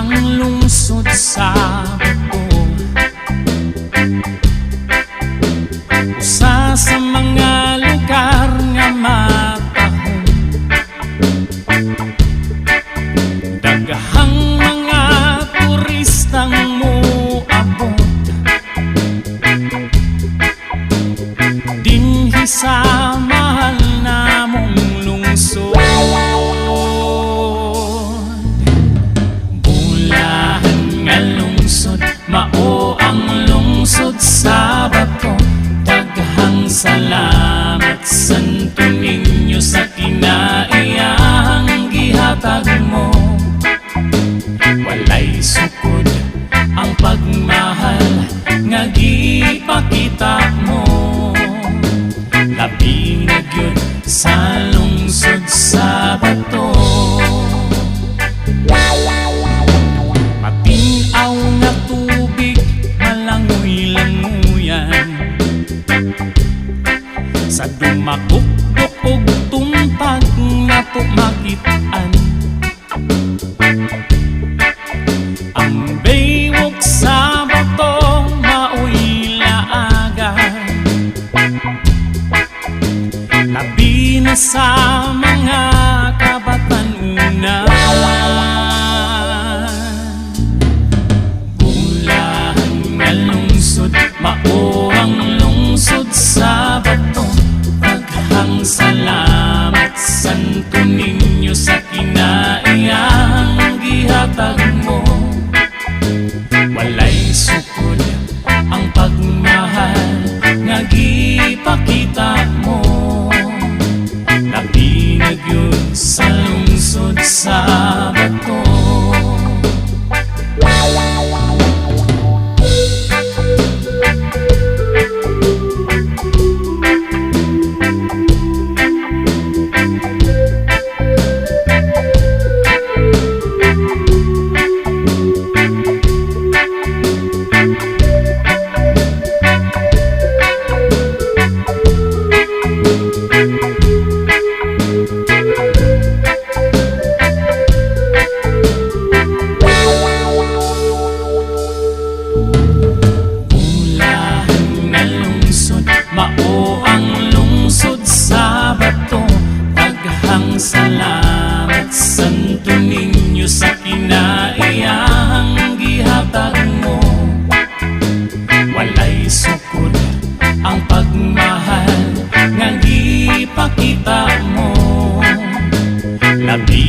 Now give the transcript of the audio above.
ang lungsod sa bato. Usa sa mga lugar nga matahong daghang mga turistang moabot dinhi sa mahal namong lungsod. Bulahan nga lungsod, mao ang lungsod sa bato. Daghang salamat Santo Niño sa kinaiyang gihatag mo. Walay sukod ang pagmahal nga gipakita mo. Labi na gyud sa lungsod sa bato. Matinaw nga tubig, malangoy-languyan, sa dumakukdok og tumpag nato makitaan. Ang baywok sa bato maoy laagan, labi na sa mga kabatanunan. Bulahan nga lungsod, mao ang lungsod sa bato. Daghang salamat Santo Niño sa kinaiyang gihatag mo. Walay sukod ang pagmahal nga gipakita mo. Labi na gyud sa lungsod sa bato. Mao ang lungsod sa bato. Daghang salamat Santo Niño sa kinaiyang gihatag mo. Walay sukod ang pagmahal nga gipakita mo. Labi